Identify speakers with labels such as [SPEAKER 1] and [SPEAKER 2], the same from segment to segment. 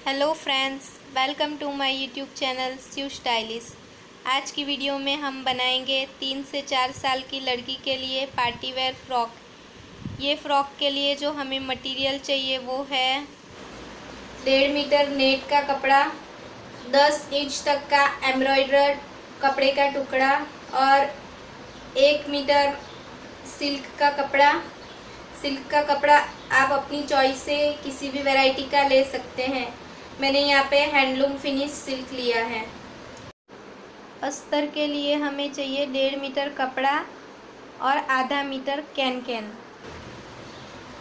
[SPEAKER 1] Hello friends, welcome to my YouTube channel Sew Stylish. आज की video में हम बनाएंगे 3 से 4 साल की लड़की के लिए पार्टी वेयर फ़्रॉक। ये फ़्रॉक के लिए जो हमें मटेरियल चाहिए वो है 1.5 मीटर नेट का कपड़ा, 10 इंच तक का एम्ब्रॉयडर्ड कपड़े का टुकड़ा और 1 मीटर सिल्क का कपड़ा। सिल्क का कपड़ा आप अपनी चॉइस से किसी भी वैरायटी का ले सकते हैं। मैंने यहाँ पे हैंडलूम फिनिश सिल्क लिया है। अस्तर के लिए हमें चाहिए 1.5 मीटर कपड़ा और आधा मीटर कैन।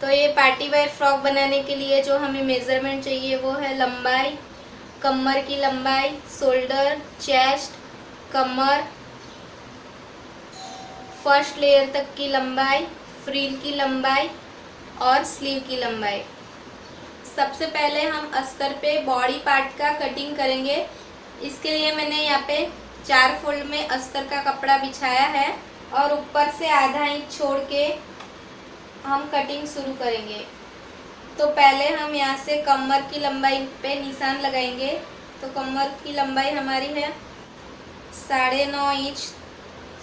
[SPEAKER 1] तो ये पार्टी वेयर फ्रॉक बनाने के लिए जो हमें मेज़रमेंट चाहिए वो है लंबाई, कमर की लंबाई, शोल्डर, चेस्ट, कमर, फर्स्ट लेयर तक की लंबाई, फ्रिल की लंबाई और स्लीव की लंबाई। सबसे पहले हम अस्तर पे बॉडी पार्ट का कटिंग करेंगे। इसके लिए मैंने यहाँ पे 4 फोल्ड में अस्तर का कपड़ा बिछाया है और ऊपर से आधा इंच छोड़ के हम कटिंग शुरू करेंगे। तो पहले हम यहाँ से कमर की लंबाई पे निशान लगाएंगे। तो कमर की लंबाई हमारी है 9.5 इंच।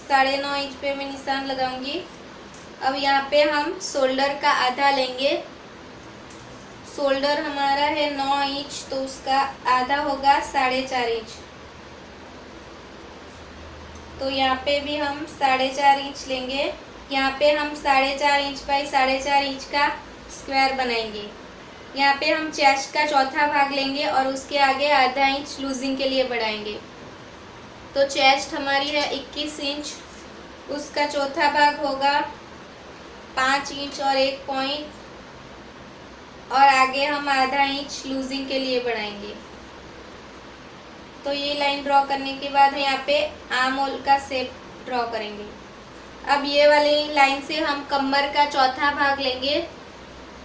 [SPEAKER 1] 9.5 इंच पे मैं निशान लगाऊंगी। अब यहाँ पे हम शोल्डर का आधा लेंगे। शोल्डर हमारा है 9 इंच, तो उसका आधा होगा 4.5 इंच। तो यहाँ पे भी हम 4.5 इंच लेंगे। यहाँ पे हम 4.5 इंच बाई 4.5 इंच का स्क्वायर बनाएंगे। यहाँ पे हम चेस्ट का चौथा भाग लेंगे और उसके आगे आधा इंच लूजिंग के लिए बढ़ाएंगे। तो चेस्ट हमारी है 21 इंच, उसका चौथा भाग होगा 5 इंच और 1 पॉइंट और आगे हम आधा इंच लूजिंग के लिए बढ़ाएंगे। तो ये लाइन ड्रॉ करने के बाद यहाँ पे आर्म होल का शेप ड्रॉ करेंगे। अब ये वाली लाइन से हम कमर का चौथा भाग लेंगे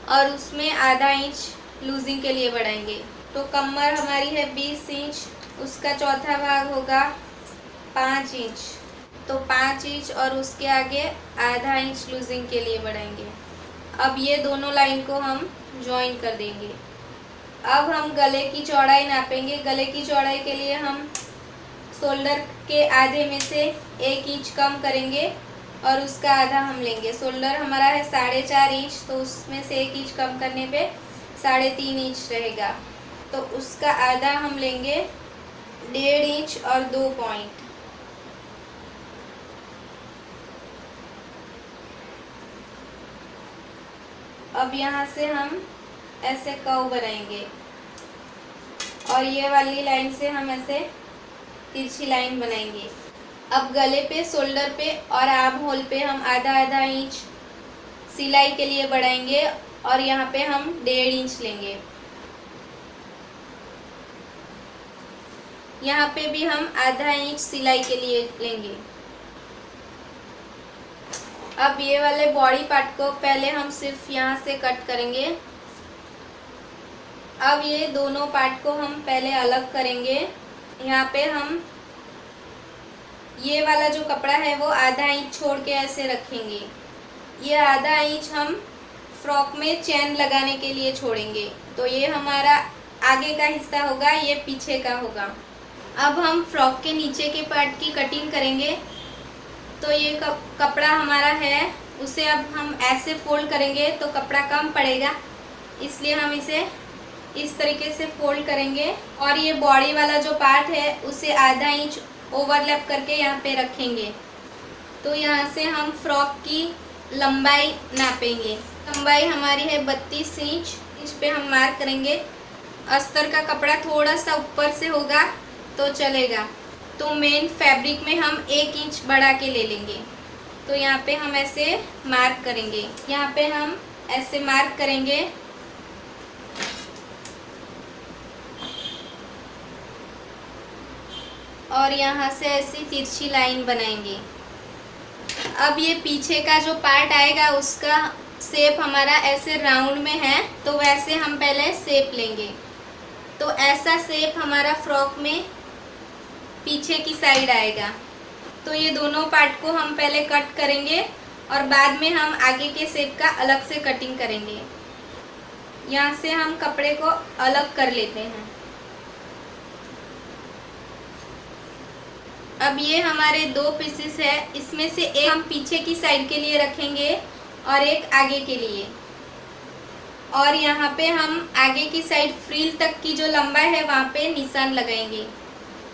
[SPEAKER 1] और उसमें आधा इंच लूजिंग के लिए बढ़ाएंगे। तो कमर हमारी है 20 इंच, उसका चौथा भाग होगा 5 इंच। तो 5 इंच और उसके आगे आधा इंच लूजिंग के लिए बढ़ाएंगे। अब ये दोनों लाइन को हम ज्वाइन कर देंगे। अब हम गले की चौड़ाई नापेंगे। गले की चौड़ाई के लिए हम शोल्डर के आधे में से 1 इंच कम करेंगे और उसका आधा हम लेंगे। शोल्डर हमारा है 4.5 इंच, तो उसमें से 1 इंच कम करने पे 3.5 इंच रहेगा। तो उसका आधा हम लेंगे 1.5 इंच और 2 पॉइंट। अब यहाँ से हम ऐसे कर्व बनाएंगे और ये वाली लाइन से हम ऐसे तिरछी लाइन बनाएंगे। अब गले पे, शोल्डर पे और आर्म होल पे हम आधा इंच सिलाई के लिए बढ़ाएंगे और यहाँ पे हम 1.5 इंच लेंगे। यहाँ पे भी हम आधा इंच सिलाई के लिए लेंगे। अब ये वाले बॉडी पार्ट को पहले हम सिर्फ यहाँ से कट करेंगे। अब ये दोनों पार्ट को हम पहले अलग करेंगे। यहाँ पे हम ये वाला जो कपड़ा है वो आधा इंच छोड़ के ऐसे रखेंगे। ये आधा इंच हम फ्रॉक में चैन लगाने के लिए छोड़ेंगे। तो ये हमारा आगे का हिस्सा होगा, ये पीछे का होगा। अब हम फ्रॉक के नीचे के पार्ट की कटिंग करेंगे। तो ये कपड़ा हमारा है, उसे अब हम ऐसे फोल्ड करेंगे तो कपड़ा कम पड़ेगा, इसलिए हम इसे इस तरीके से फोल्ड करेंगे। और ये बॉडी वाला जो पार्ट है उसे आधा इंच ओवरलैप करके यहाँ पे रखेंगे। तो यहाँ से हम फ्रॉक की लंबाई नापेंगे। लंबाई हमारी है 32 इंच। इस पे हम मार्क करेंगे। अस्तर का कपड़ा थोड़ा सा ऊपर से होगा तो चलेगा। तो मेन फैब्रिक में हम 1 इंच बढ़ा के ले लेंगे। तो यहाँ पे हम ऐसे मार्क करेंगे। यहाँ पे हम ऐसे मार्क करेंगे और यहाँ से ऐसी तिरछी लाइन बनाएंगे। अब ये पीछे का जो पार्ट आएगा उसका शेप हमारा ऐसे राउंड में है, तो वैसे हम पहले शेप लेंगे। तो ऐसा शेप हमारा फ्रॉक में पीछे की साइड आएगा। तो ये दोनों पार्ट को हम पहले कट करेंगे और बाद में हम आगे के शेप का अलग से कटिंग करेंगे। यहाँ से हम कपड़े को अलग कर लेते हैं। अब ये हमारे 2 पीसेस है, इसमें से एक हम पीछे की साइड के लिए रखेंगे और एक आगे के लिए। और यहाँ पे हम आगे की साइड फ्रिल तक की जो लंबाई है वहाँ पे निशान लगाएंगे।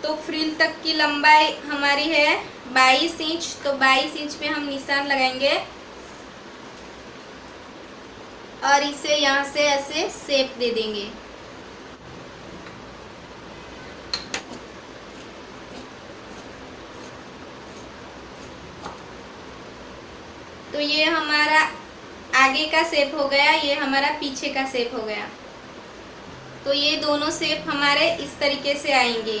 [SPEAKER 1] तो फ्रिल तक की लंबाई हमारी है 22 इंच, तो 22 इंच पे हम निशान लगाएंगे और इसे यहाँ से ऐसे शेप दे देंगे। तो ये हमारा आगे का शेप हो गया, ये हमारा पीछे का शेप हो गया। तो ये दोनों शेप हमारे इस तरीके से आएंगे।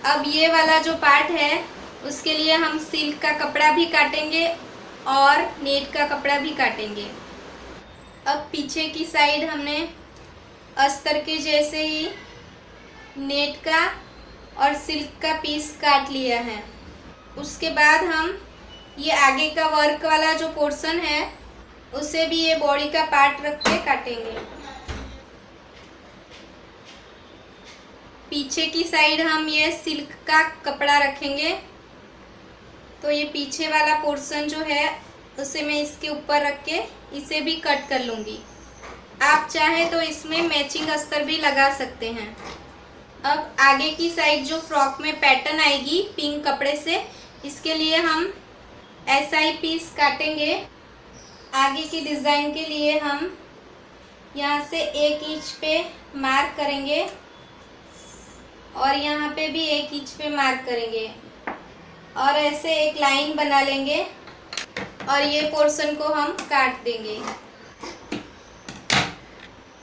[SPEAKER 1] अब ये वाला जो पार्ट है उसके लिए हम सिल्क का कपड़ा भी काटेंगे और नेट का कपड़ा भी काटेंगे। अब पीछे की साइड हमने अस्तर के जैसे ही नेट का और सिल्क का पीस काट लिया है। उसके बाद हम ये आगे का वर्क वाला जो पोर्शन है उसे भी ये बॉडी का पार्ट रख के काटेंगे। पीछे की साइड हम ये सिल्क का कपड़ा रखेंगे, तो ये पीछे वाला पोर्शन जो है उसे मैं इसके ऊपर रख के इसे भी कट कर लूँगी। आप चाहे तो इसमें मैचिंग अस्तर भी लगा सकते हैं। अब आगे की साइड जो फ्रॉक में पैटर्न आएगी पिंक कपड़े से, इसके लिए हम ऐसा ही पीस काटेंगे। आगे की डिज़ाइन के लिए हम यहाँ से 1 इंच पे मार्क करेंगे और यहाँ पे भी 1 इंच पे मार्क करेंगे और ऐसे एक लाइन बना लेंगे और ये पोर्शन को हम काट देंगे।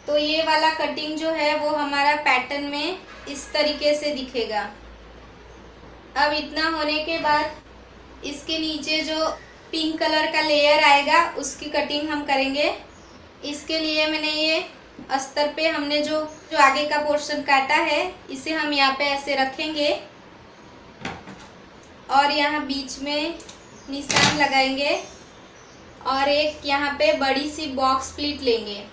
[SPEAKER 1] तो ये वाला कटिंग जो है वो हमारा पैटर्न में इस तरीके से दिखेगा। अब इतना होने के बाद इसके नीचे जो पिंक कलर का लेयर आएगा उसकी कटिंग हम करेंगे। इसके लिए मैंने ये अस्तर पे हमने जो आगे का पोर्शन काटा है इसे हम यहाँ पे ऐसे रखेंगे और यहाँ बीच में निशान लगाएंगे और एक यहाँ पे बड़ी सी बॉक्स प्लीट लेंगे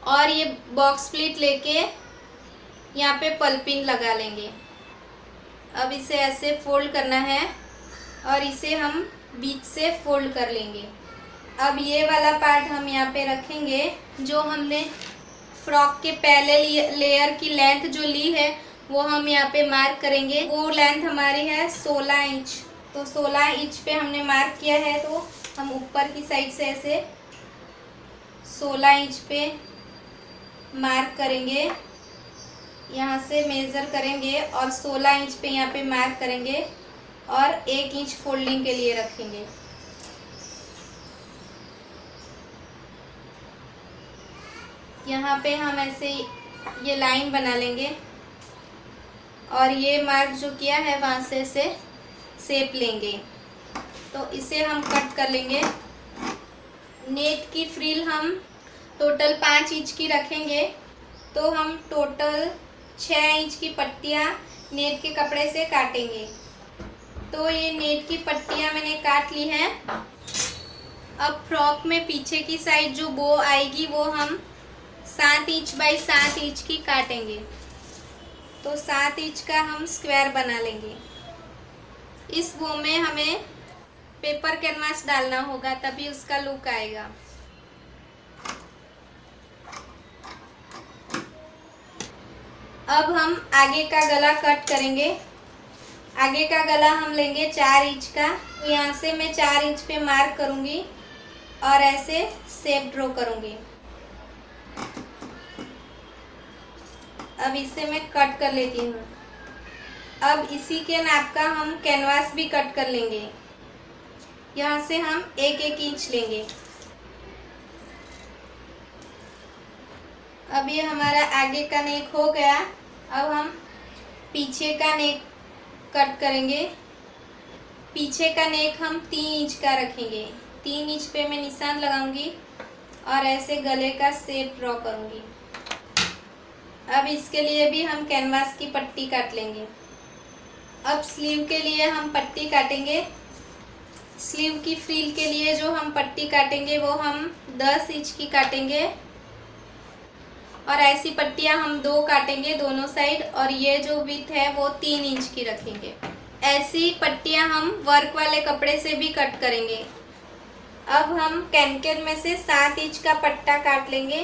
[SPEAKER 1] और ये बॉक्स प्लीट लेके यहाँ पे पल्पिन लगा लेंगे। अब इसे ऐसे फोल्ड करना है और इसे हम बीच से फोल्ड कर लेंगे। अब ये वाला पार्ट हम यहाँ पे रखेंगे। जो हमने फ्रॉक के पहले लेयर की लेंथ जो ली है वो हम यहाँ पे मार्क करेंगे। वो लेंथ हमारी है 16 इंच, तो 16 इंच पे हमने मार्क किया है, तो हम ऊपर की साइड से ऐसे 16 इंच पे मार्क करेंगे। यहाँ से मेज़र करेंगे और 16 इंच पे यहाँ पे मार्क करेंगे और 1 इंच फोल्डिंग के लिए रखेंगे। यहाँ पे हम ऐसे ये लाइन बना लेंगे और ये मार्क जो किया है वहाँ से ऐसे शेप लेंगे। तो इसे हम कट कर लेंगे। नेट की फ्रिल हम टोटल 5 इंच की रखेंगे, तो हम टोटल 6 इंच की पट्टियाँ नेट के कपड़े से काटेंगे। तो ये नेट की पट्टियाँ मैंने काट ली हैं। अब फ्रॉक में पीछे की साइड जो बो आएगी वो हम 7 इंच बाई 7 इंच की काटेंगे। तो 7 इंच का हम स्क्वायर बना लेंगे। इस बो में हमें पेपर कैनवास डालना होगा, तभी उसका लुक आएगा। अब हम आगे का गला कट करेंगे। आगे का गला हम लेंगे 4 इंच का। तो यहाँ से मैं 4 इंच पे मार्क करूँगी और ऐसे शेप ड्रॉ करूँगी। अब इसे मैं कट कर लेती हूँ। अब इसी के नाप का हम कैनवास भी कट कर लेंगे। यहाँ से हम 1-1 इंच लेंगे। अब ये हमारा आगे का नेक हो गया। अब हम पीछे का नेक कट करेंगे। पीछे का नेक हम 3 इंच का रखेंगे। 3 इंच पे मैं निशान लगाऊंगी और ऐसे गले का शेप ड्रॉ करूंगी। अब इसके लिए भी हम कैनवास की पट्टी काट लेंगे। अब स्लीव के लिए हम पट्टी काटेंगे। स्लीव की फ्रिल के लिए जो हम पट्टी काटेंगे वो हम 10 इंच की काटेंगे और ऐसी पट्टियाँ हम 2 काटेंगे दोनों साइड, और ये जो विड्थ है वो 3 इंच की रखेंगे। ऐसी पट्टियाँ हम वर्क वाले कपड़े से भी कट करेंगे। अब हम कैनकन में से 7 इंच का पट्टा काट लेंगे।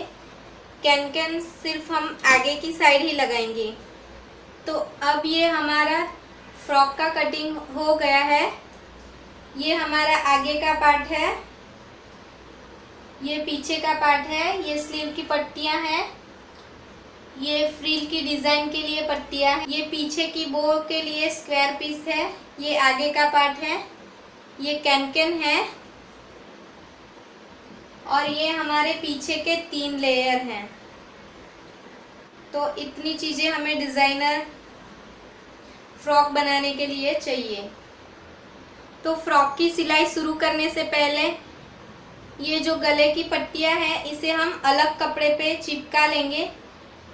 [SPEAKER 1] कैनकन सिर्फ हम आगे की साइड ही लगाएंगे। तो अब ये हमारा फ्रॉक का कटिंग हो गया है। ये हमारा आगे का पार्ट है, ये पीछे का पार्ट है, ये स्लीव की पट्टियाँ हैं, ये फ्रिल की डिज़ाइन के लिए पट्टियाँ हैं, ये पीछे की बो के लिए स्क्वायर पीस है, ये आगे का पार्ट है, ये कैनकन है, और ये हमारे पीछे के 3 लेयर हैं। तो इतनी चीज़ें हमें डिज़ाइनर फ्रॉक बनाने के लिए चाहिए। तो फ्रॉक की सिलाई शुरू करने से पहले ये जो गले की पट्टियाँ हैं इसे हम अलग कपड़े पे चिपका लेंगे,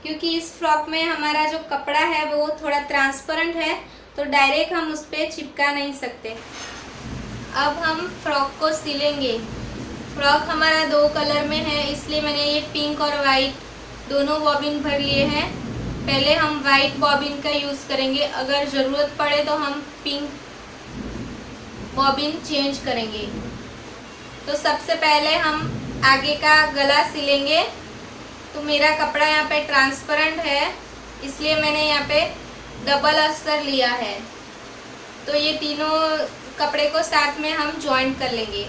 [SPEAKER 1] क्योंकि इस फ्रॉक में हमारा जो कपड़ा है वो थोड़ा ट्रांसपेरेंट है, तो डायरेक्ट हम उस पर चिपका नहीं सकते। अब हम फ्रॉक को सिलेंगे। फ्रॉक हमारा 2 कलर में है, इसलिए मैंने ये पिंक और वाइट दोनों बॉबिन भर लिए हैं। पहले हम वाइट बॉबिन का यूज़ करेंगे, अगर ज़रूरत पड़े तो हम पिंक बॉबिन चेंज करेंगे। तो सबसे पहले हम आगे का गला सिलेंगे। तो मेरा कपड़ा यहाँ पे ट्रांसपेरेंट है, इसलिए मैंने यहाँ पे डबल अस्तर लिया है। तो ये तीनों कपड़े को साथ में हम जॉइंट कर लेंगे।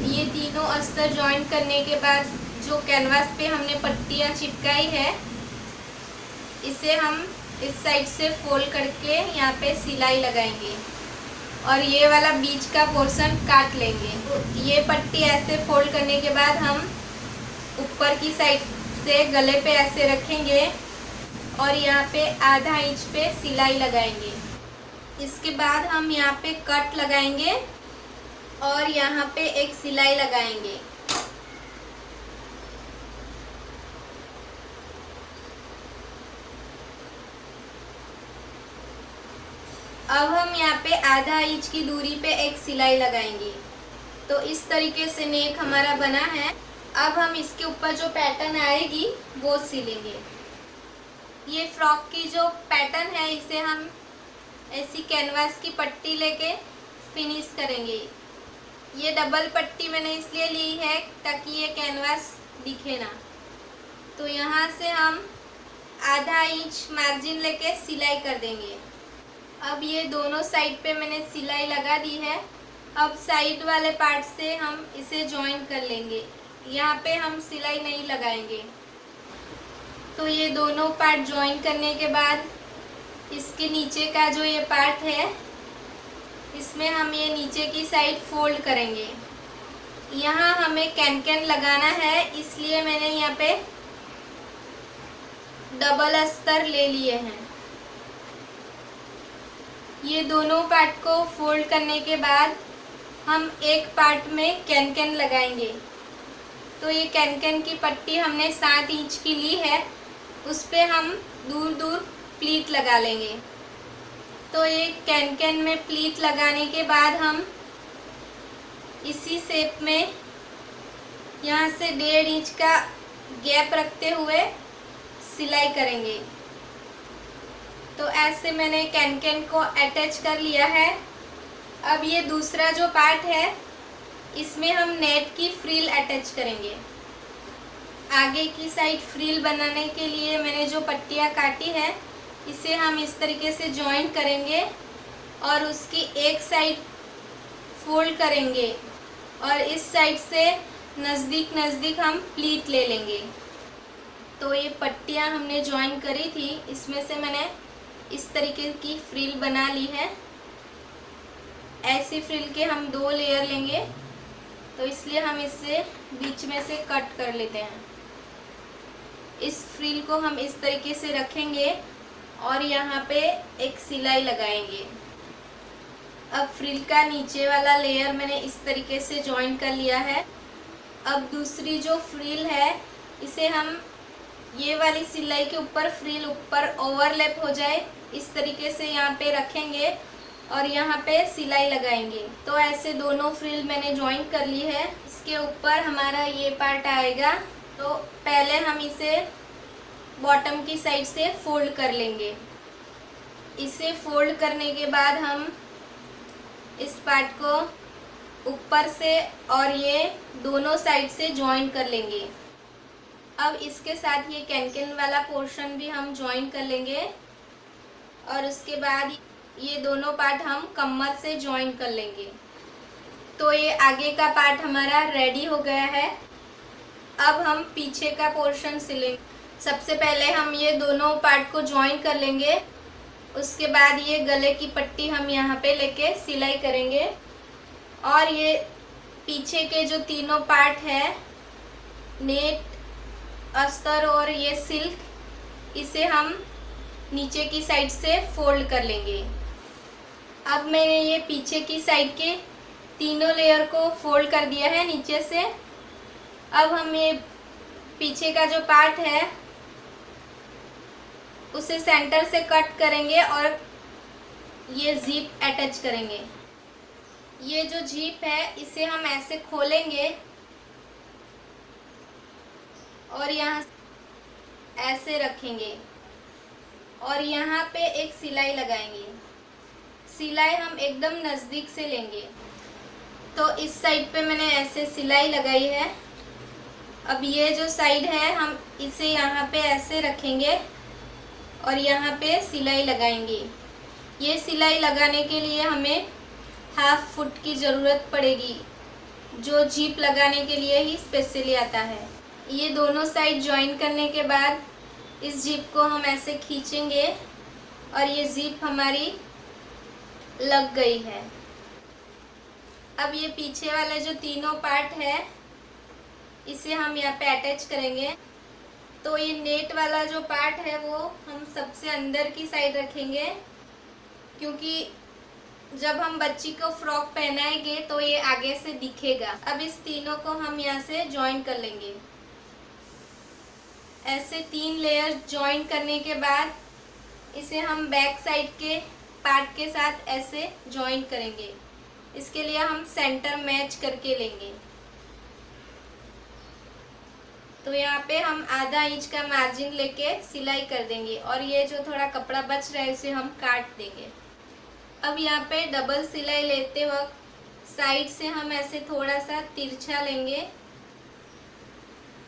[SPEAKER 1] ये तीनों अस्तर जॉइंट करने के बाद जो कैनवास पे हमने पट्टियाँ चिपकाई है, इसे हम इस साइड से फोल्ड करके यहाँ पे सिलाई लगाएंगे, और ये वाला बीच का पोर्शन काट लेंगे। तो ये पट्टी ऐसे फोल्ड करने के बाद हम ऊपर की साइड से गले पे ऐसे रखेंगे, और यहाँ पे आधा इंच पे सिलाई लगाएंगे। इसके बाद हम यहाँ पे कट लगाएंगे, और यहाँ पे एक सिलाई लगाएंगे। अब हम यहाँ पे आधा इंच की दूरी पे एक सिलाई लगाएंगे। तो इस तरीके से नेक हमारा बना है। अब हम इसके ऊपर जो पैटर्न आएगी वो सिलेंगे। ये फ्रॉक की जो पैटर्न है इसे हम ऐसी कैनवास की पट्टी लेके फिनिश करेंगे। ये डबल पट्टी मैंने इसलिए ली है ताकि ये कैनवास दिखे ना। तो यहाँ से हम आधा इंच मार्जिन लेके सिलाई कर देंगे। अब ये दोनों साइड पे मैंने सिलाई लगा दी है। अब साइड वाले पार्ट से हम इसे जॉइन कर लेंगे। यहाँ पे हम सिलाई नहीं लगाएंगे। तो ये दोनों पार्ट जॉइन करने के बाद इसके नीचे का जो ये पार्ट है, इसमें हम ये नीचे की साइड फोल्ड करेंगे। यहाँ हमें कैनकन लगाना है, इसलिए मैंने यहाँ पे डबल अस्तर ले लिए हैं। ये दोनों पार्ट को फोल्ड करने के बाद हम एक पार्ट में कैनकन लगाएंगे। तो ये कैनकन की पट्टी हमने 7 इंच की ली है, उस पे हम दूर दूर प्लीट लगा लेंगे। तो ये कैनकन में प्लीट लगाने के बाद हम इसी शेप में यहाँ से 1.5 इंच का गैप रखते हुए सिलाई करेंगे। तो ऐसे मैंने कैनकन को अटैच कर लिया है। अब ये दूसरा जो पार्ट है, इसमें हम नेट की फ्रिल अटैच करेंगे। आगे की साइड फ्रिल बनाने के लिए मैंने जो पट्टियाँ काटी है, इसे हम इस तरीके से जॉइंट करेंगे और उसकी एक साइड फोल्ड करेंगे, और इस साइड से नज़दीक नज़दीक हम प्लीट ले लेंगे। तो ये पट्टियाँ हमने जॉइन करी थी, इसमें से मैंने इस तरीके की फ्रिल बना ली है। ऐसी फ्रिल के हम 2 लेयर लेंगे, तो इसलिए हम इससे बीच में से कट कर लेते हैं। इस फ्रिल को हम इस तरीके से रखेंगे और यहाँ पे एक सिलाई लगाएंगे। अब फ्रिल का नीचे वाला लेयर मैंने इस तरीके से जॉइन कर लिया है। अब दूसरी जो फ्रिल है, इसे हम ये वाली सिलाई के ऊपर फ्रिल ऊपर ओवरलैप हो जाए इस तरीके से यहाँ पे रखेंगे और यहाँ पे सिलाई लगाएंगे। तो ऐसे दोनों फ्रिल मैंने जॉइन कर ली है। इसके ऊपर हमारा ये पार्ट आएगा। तो पहले हम इसे बॉटम की साइड से फोल्ड कर लेंगे। इसे फोल्ड करने के बाद हम इस पार्ट को ऊपर से और ये दोनों साइड से जॉइन कर लेंगे। अब इसके साथ ये कैनकैन वाला पोर्शन भी हम जॉइन कर लेंगे और उसके बाद ये दोनों पार्ट हम कमर से जॉइन कर लेंगे। तो ये आगे का पार्ट हमारा रेडी हो गया है। अब हम पीछे का पोर्शन सिलेंगे। सबसे पहले हम ये दोनों पार्ट को जॉइन कर लेंगे। उसके बाद ये गले की पट्टी हम यहाँ पे लेके सिलाई करेंगे और ये पीछे के जो तीनों पार्ट है, नेट, अस्तर और ये सिल्क, इसे हम नीचे की साइड से फोल्ड कर लेंगे। अब मैंने ये पीछे की साइड के तीनों लेयर को फोल्ड कर दिया है नीचे से। अब हम ये पीछे का जो पार्ट है उसे सेंटर से कट करेंगे और ये जीप अटैच करेंगे। ये जो जीप है इसे हम ऐसे खोलेंगे और यहाँ ऐसे रखेंगे और यहाँ पे एक सिलाई लगाएंगे। सिलाई हम एकदम नज़दीक से लेंगे। तो इस साइड पे मैंने ऐसे सिलाई लगाई है। अब ये जो साइड है हम इसे यहाँ पे ऐसे रखेंगे और यहाँ पे सिलाई लगाएंगे। ये सिलाई लगाने के लिए हमें 1/2 फुट की ज़रूरत पड़ेगी, जो जीप लगाने के लिए ही स्पेशली आता है। ये दोनों साइड जॉइन करने के बाद इस जीप को हम ऐसे खींचेंगे और ये जीप हमारी लग गई है। अब ये पीछे वाले जो तीनों पार्ट है इसे हम यहाँ पे अटैच करेंगे। तो ये नेट वाला जो पार्ट है वो हम सबसे अंदर की साइड रखेंगे, क्योंकि जब हम बच्ची को फ्रॉक पहनाएंगे तो ये आगे से दिखेगा। अब इस तीनों को हम यहाँ से जॉइन कर लेंगे। ऐसे 3 लेयर जॉइन करने के बाद इसे हम बैक साइड के पार्ट के साथ ऐसे जॉइन करेंगे। इसके लिए हम सेंटर मैच करके लेंगे। तो यहाँ पे हम आधा इंच का मार्जिन लेके सिलाई कर देंगे और ये जो थोड़ा कपड़ा बच रहा है उसे हम काट देंगे। अब यहाँ पे डबल सिलाई लेते वक्त साइड से हम ऐसे थोड़ा सा तिरछा लेंगे।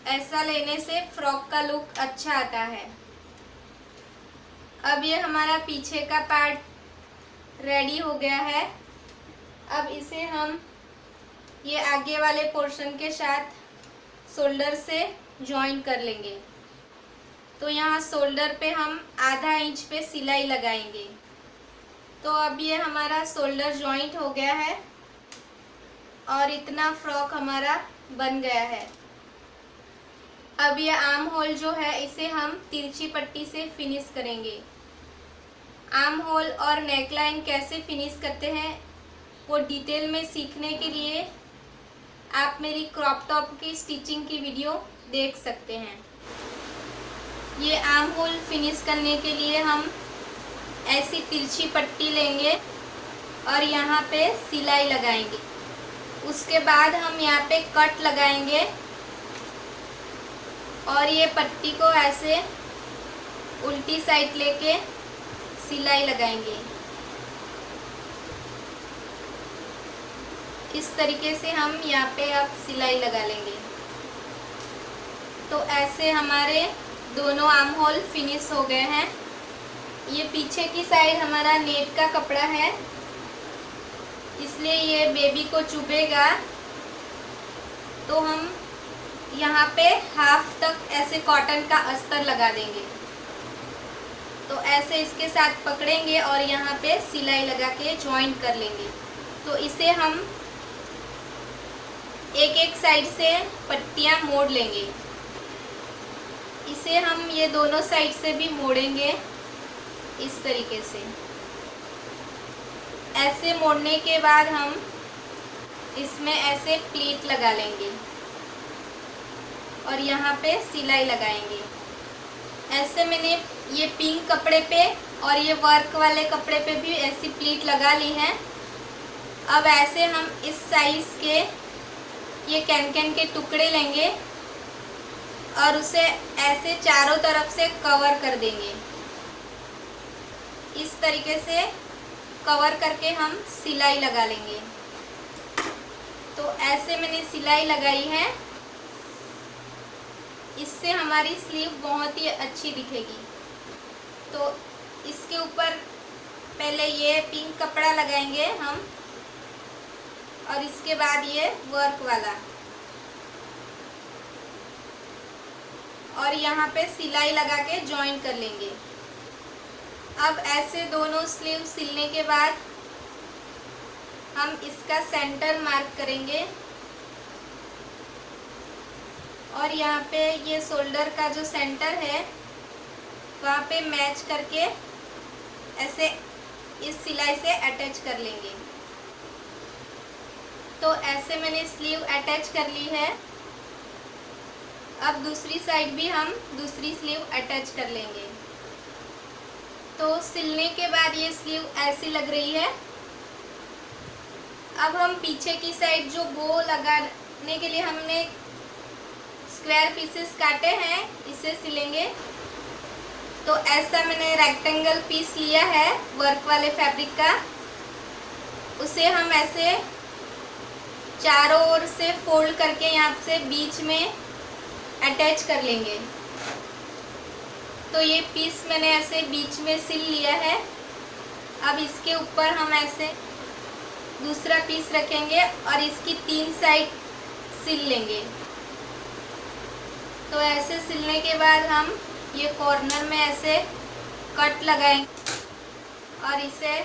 [SPEAKER 1] ऐसा लेने से फ्रॉक का लुक अच्छा आता है। अब ये हमारा पीछे का पार्ट रेडी हो गया है। अब इसे हम ये आगे वाले पोर्शन के साथ शोल्डर से जॉइन कर लेंगे। तो यहाँ शोल्डर पे हम आधा इंच पे सिलाई लगाएंगे। तो अब ये हमारा शोल्डर जॉइंट हो गया है और इतना फ्रॉक हमारा बन गया है। अब ये आर्म होल जो है इसे हम तिरछी पट्टी से फिनिश करेंगे। आर्म होल और नेकलाइन कैसे फिनिश करते हैं वो डिटेल में सीखने के लिए आप मेरी क्रॉप टॉप की स्टिचिंग की वीडियो देख सकते हैं। ये आर्म होल फिनिश करने के लिए हम ऐसी तिरछी पट्टी लेंगे और यहाँ पे सिलाई लगाएंगे। उसके बाद हम यहाँ पे कट लगाएंगे और ये पट्टी को ऐसे उल्टी साइड लेके सिलाई लगाएंगे। इस तरीके से हम यहाँ पे अब सिलाई लगा लेंगे। तो ऐसे हमारे दोनों आर्म होल फिनिश हो गए हैं। ये पीछे की साइड हमारा नेट का कपड़ा है, इसलिए ये बेबी को चुभेगा। तो हम यहाँ पे हाफ तक ऐसे कॉटन का अस्तर लगा देंगे। तो ऐसे इसके साथ पकड़ेंगे और यहाँ पे सिलाई लगा के जॉइन कर लेंगे। तो इसे हम एक एक साइड से पट्टियाँ मोड़ लेंगे। इसे हम ये दोनों साइड से भी मोड़ेंगे इस तरीके से। ऐसे मोड़ने के बाद हम इसमें ऐसे प्लीट लगा लेंगे और यहाँ पे सिलाई लगाएंगे। ऐसे मैंने ये पिंक कपड़े पे और ये वर्क वाले कपड़े पे भी ऐसी प्लीट लगा ली है। अब ऐसे हम इस साइज के ये कैन के टुकड़े लेंगे और उसे ऐसे चारों तरफ से कवर कर देंगे। इस तरीके से कवर करके हम सिलाई लगा लेंगे। तो ऐसे मैंने सिलाई लगाई है, इससे हमारी स्लीव बहुत ही अच्छी दिखेगी। तो इसके ऊपर पहले ये पिंक कपड़ा लगाएंगे हम, और इसके बाद ये वर्क वाला, और यहाँ पे सिलाई लगा के जॉइन कर लेंगे। अब ऐसे दोनों स्लीव सिलने के बाद हम इसका सेंटर मार्क करेंगे, और यहाँ पे ये शोल्डर का जो सेंटर है वहाँ पे मैच करके ऐसे इस सिलाई से अटैच कर लेंगे। तो ऐसे मैंने स्लीव अटैच कर ली है। अब दूसरी साइड भी हम दूसरी स्लीव अटैच कर लेंगे। तो सिलने के बाद ये स्लीव ऐसी लग रही है। अब हम पीछे की साइड जो बो लगाने के लिए हमने स्क्वायर पीसेस काटे हैं, इसे सिलेंगे। तो ऐसा मैंने रेक्टेंगल पीस लिया है वर्क वाले फैब्रिक का, उसे हम ऐसे चारों ओर से फोल्ड करके यहाँ से बीच में अटैच कर लेंगे। तो ये पीस मैंने ऐसे बीच में सिल लिया है। अब इसके ऊपर हम ऐसे दूसरा पीस रखेंगे और इसकी 3 साइड सिल लेंगे। तो ऐसे सिलने के बाद हम ये कॉर्नर में ऐसे कट लगाएंगे और इसे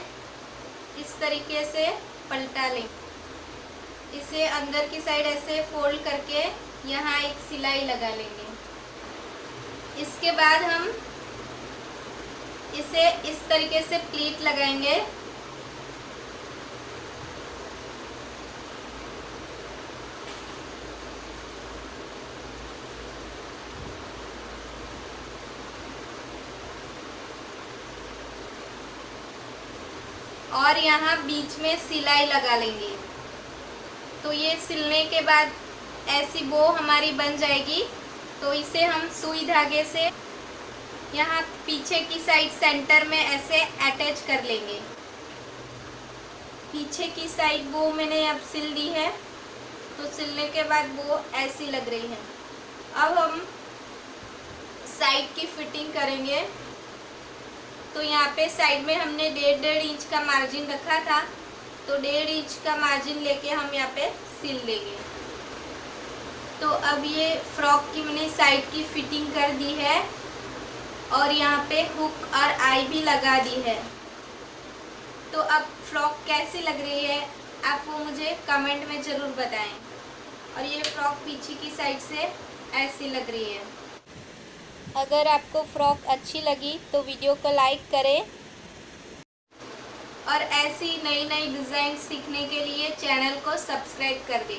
[SPEAKER 1] इस तरीके से पलटा लेंगे। इसे अंदर की साइड ऐसे फोल्ड करके यहाँ एक सिलाई लगा लेंगे। इसके बाद हम इसे इस तरीके से प्लीट लगाएंगे। और यहाँ बीच में सिलाई लगा लेंगे। तो ये सिलने के बाद ऐसी बो हमारी बन जाएगी। तो इसे हम सुई धागे से यहाँ पीछे की साइड सेंटर में ऐसे अटैच कर लेंगे। पीछे की साइड बो मैंने अब सिल दी है। तो सिलने के बाद बो ऐसी लग रही है। अब हम साइड की फिटिंग करेंगे। तो यहाँ पे साइड में हमने 1.5 इंच का मार्जिन रखा था, तो 1.5 इंच का मार्जिन लेके हम यहाँ पे सिल देंगे। तो अब ये फ्रॉक की मैंने साइड की फिटिंग कर दी है और यहाँ पे हुक और आई भी लगा दी है। तो अब फ्रॉक कैसी लग रही है आप वो मुझे कमेंट में ज़रूर बताएं। और ये फ्रॉक पीछे की साइड से ऐसी लग रही है। अगर आपको फ्रॉक अच्छी लगी तो वीडियो को लाइक करें, और ऐसी नई नई डिज़ाइन सीखने के लिए चैनल को सब्सक्राइब कर दें।